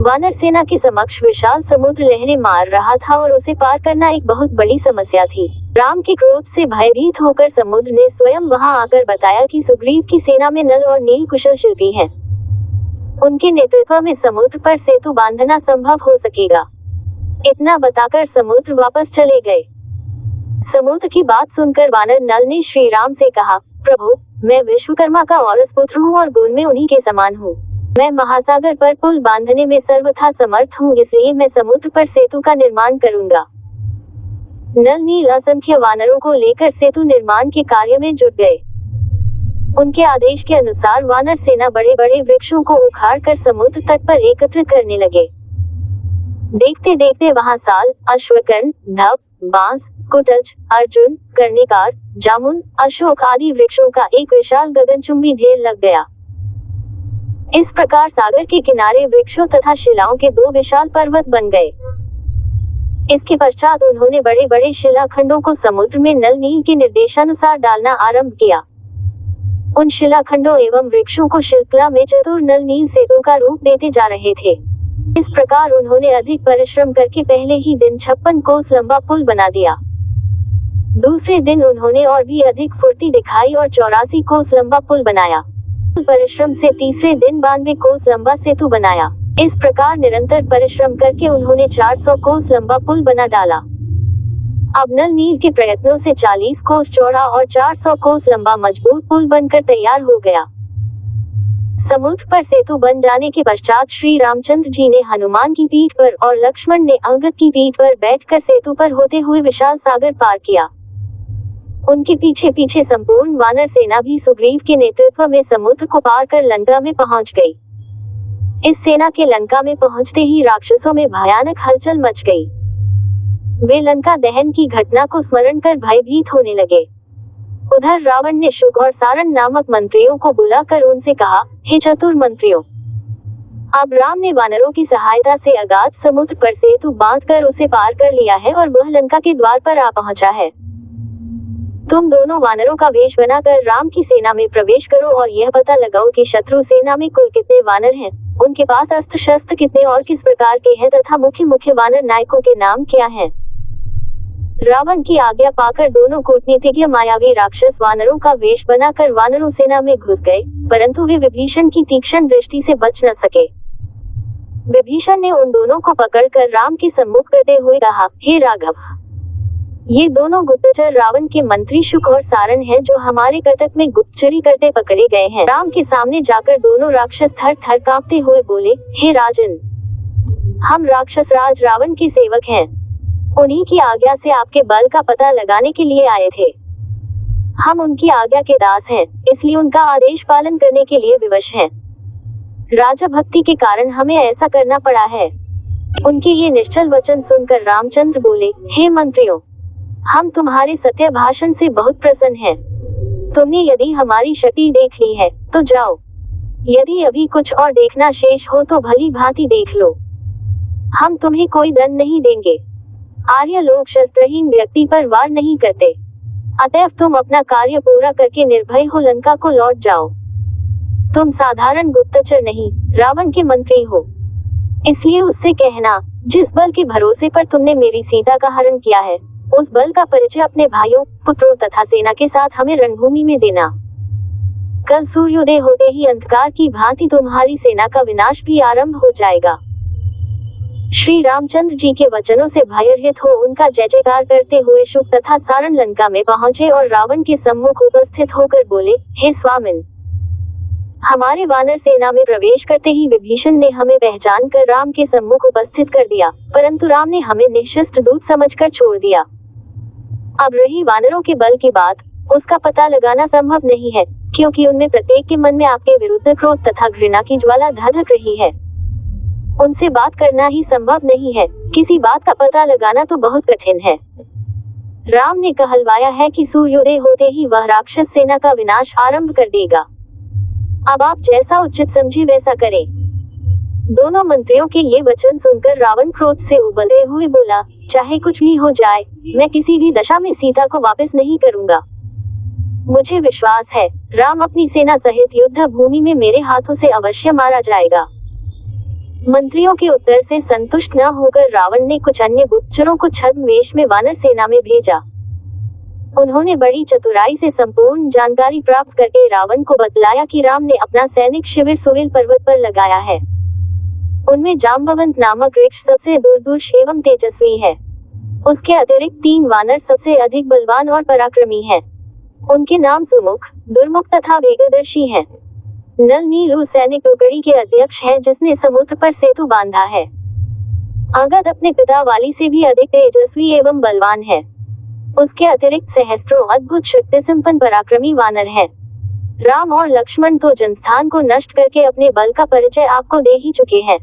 वानर सेना के समक्ष विशाल समुद्र लहरें मार रहा था और उसे पार करना एक बहुत बड़ी समस्या थी। राम के क्रोध से भयभीत होकर समुद्र ने स्वयं वहां आकर बताया कि सुग्रीव की सेना में नल और नील कुशल शिल्पी हैं। उनके नेतृत्व में समुद्र पर सेतु बांधना संभव हो सकेगा। इतना बताकर समुद्र वापस चले गए। समुद्र की बात सुनकर वानर नल ने श्री राम से कहा, प्रभु, मैं विश्वकर्मा का औरस पुत्र हूँ और गुण में उन्हीं के समान हूँ। मैं महासागर पर पुल बांधने में सर्वथा समर्थ हूँ, इसलिए मैं समुद्र पर सेतु का निर्माण करूंगा। नल नील असंख्य वानरों को लेकर सेतु निर्माण के कार्य में जुट गए। उनके आदेश के अनुसार वानर सेना बड़े बड़े वृक्षों को उखाड़कर समुद्र तट पर एकत्रित करने लगे। देखते देखते वहां साल, अश्वकर्ण, धप, बांस, कुटज, अर्जुन, कर्णिकार, जामुन, अशोक आदि वृक्षों का एक विशाल गगनचुंबी ढेर लग गया। इस प्रकार सागर के किनारे वृक्षों तथा शिलाओं के दो विशाल पर्वत बन गए। इसके पश्चात उन्होंने बड़े बड़े शिलाखंडों को समुद्र में नल नील के निर्देशानुसार डालना आरंभ किया। उन शिलाखंडों एवं वृक्षों को शिल्पकला में चतुर नल नील सेतु का रूप देते जा रहे थे। इस प्रकार उन्होंने अधिक परिश्रम करके पहले ही दिन 56 कोस लंबा पुल बना दिया। दूसरे दिन उन्होंने और भी अधिक फुर्ती दिखाई और 84 कोस लंबा पुल बनाया। परिश्रम से तीसरे दिन 92 कोस लंबा सेतु बनाया। इस प्रकार निरंतर परिश्रम करके उन्होंने 400 कोस लंबा पुल बना डाला। अब नल नील के प्रयत्नों से 40 कोस चौड़ा और 400 कोस लंबा मजबूत पुल बनकर तैयार हो गया। समुद्र पर सेतु बन जाने के पश्चात श्री रामचंद्र जी ने हनुमान की पीठ पर और लक्ष्मण ने अंगद की पीठ पर बैठकर सेतु पर होते हुए विशाल सागर पार किया। उनके पीछे पीछे संपूर्ण वानर सेना भी सुग्रीव के नेतृत्व में समुद्र को पार कर लंका में पहुंच गई। इस सेना के लंका में पहुंचते ही राक्षसों में भयानक हलचल मच गई। वे लंका दहन की घटना को स्मरण कर भयभीत होने लगे। उधर रावण ने शुक और सारण नामक मंत्रियों को बुलाकर उनसे कहा, हे चतुर मंत्रियों, अब राम ने वानरों की सहायता से अगाध समुद्र पर सेतु बांधकर उसे पार कर लिया है और वह लंका के द्वार पर आ पहुंचा है। तुम दोनों वानरों का वेश बनाकर राम की सेना में प्रवेश करो और यह पता लगाओ कि शत्रु सेना में कुल कितने वानर हैं, उनके पास अस्त्र शस्त्र कितने और किस प्रकार के हैं तथा मुख्य मुख्य वानर नायकों के नाम क्या हैं। रावण की आज्ञा पाकर दोनों कूटनीतिज्ञ मायावी राक्षस वानरों का वेश बनाकर वानरों सेना में घुस गए, परंतु वे विभीषण की तीक्ष्ण दृष्टि से बच न सके। विभीषण ने उन दोनों को पकड़कर राम के सम्मुख करते हुए कहा, हे राघव, ये दोनों गुप्तचर रावण के मंत्री शुक और सारण हैं जो हमारे कटक में गुप्तचरी करते पकड़े गए हैं। राम के सामने जाकर दोनों राक्षस थर थर कांपते हुए बोले, हे राजन, हम राक्षस राज रावण के सेवक हैं। उन्हीं की आज्ञा से आपके बल का पता लगाने के लिए आए थे। हम उनकी आज्ञा के दास हैं, इसलिए उनका आदेश पालन करने के लिए विवश हैं। राजा भक्ति के कारण हमें ऐसा करना पड़ा है। उनके ये निश्चल वचन सुनकर रामचंद्र बोले, हे मंत्रियों, हम तुम्हारे सत्य भाषण से बहुत प्रसन्न हैं। तुमने यदि हमारी शक्ति देख ली है तो जाओ, यदि अभी कुछ और देखना शेष हो तो भली भांति देख लो। हम तुम्हें कोई दंड नहीं देंगे। आर्य लोग शस्त्रहीन व्यक्ति पर वार नहीं करते, अतएव तुम अपना कार्य पूरा करके निर्भय हो लंका को लौट जाओ। तुम साधारण गुप्तचर नहीं, रावण के मंत्री हो, इसलिए उससे कहना, जिस बल के भरोसे पर तुमने मेरी सीता का हरण किया है, उस बल का परिचय अपने भाइयों, पुत्रों तथा सेना के साथ हमें रणभूमि में देना। कल सूर्योदय होते ही अंधकार की भांति तुम्हारी सेना का विनाश भी आरंभ हो जाएगा। श्री रामचंद्र जी के वचनों से भयरहित हो उनका जय जयकार करते हुए शुक तथा सारण लंका में पहुंचे और रावण के सम्मुख उपस्थित होकर बोले, हे स्वामिन, हमारे वानर सेना में प्रवेश करते ही विभीषण ने हमें पहचान कर राम के सम्मुख उपस्थित कर दिया, परंतु राम ने हमें निःशस्त्र दूत समझकर छोड़ दिया। अब रही वानरों के बल की बात, उसका पता लगाना संभव नहीं है, क्योंकि उनमें प्रत्येक के मन में आपके विरुद्ध क्रोध तथा घृणा की ज्वाला धधक रही है। उनसे बात करना ही संभव नहीं है, किसी बात का पता लगाना तो बहुत कठिन है। राम ने कहलवाया है कि सूर्योदय होते ही वह राक्षस सेना का विनाश आरंभ कर देगा। अब आप जैसा उचित समझे वैसा करें। दोनों मंत्रियों के ये वचन सुनकर रावण क्रोध से उबलते हुए बोला, चाहे कुछ भी हो जाए, मैं किसी भी दशा में सीता को वापस नहीं करूंगा। मुझे विश्वास है, राम अपनी सेना सहित युद्ध भूमि में मेरे हाथों से अवश्य मारा जाएगा। मंत्रियों के उत्तर से संतुष्ट न होकर रावण ने कुछ अन्य गुप्तचरों को छद्मवेश में वानर सेना में भेजा। उन्होंने बड़ी चतुराई से संपूर्ण जानकारी प्राप्त करके रावण को बतलाया कि राम ने अपना सैनिक शिविर सुवेल पर्वत पर लगाया है। उनमें जाम्बवंत नामक वृक्ष सबसे दुर्धर्ष एवं तेजस्वी है। उसके अतिरिक्त 3 वानर सबसे अधिक बलवान और पराक्रमी हैं। उनके नाम सुमुख, दुर्मुख तथा वेगदर्शी हैं। नल नील उस सैनिक टुकड़ी के अध्यक्ष हैं जिसने समुद्र पर सेतु बांधा है। अंगद अपने पिता वाली से भी अधिक तेजस्वी एवं बलवान है। उसके अतिरिक्त सहस्त्रों अद्भुत शक्ति संपन्न पराक्रमी वानर हैं। राम और लक्ष्मण तो जनस्थान को नष्ट करके अपने बल का परिचय आपको दे ही चुके हैं।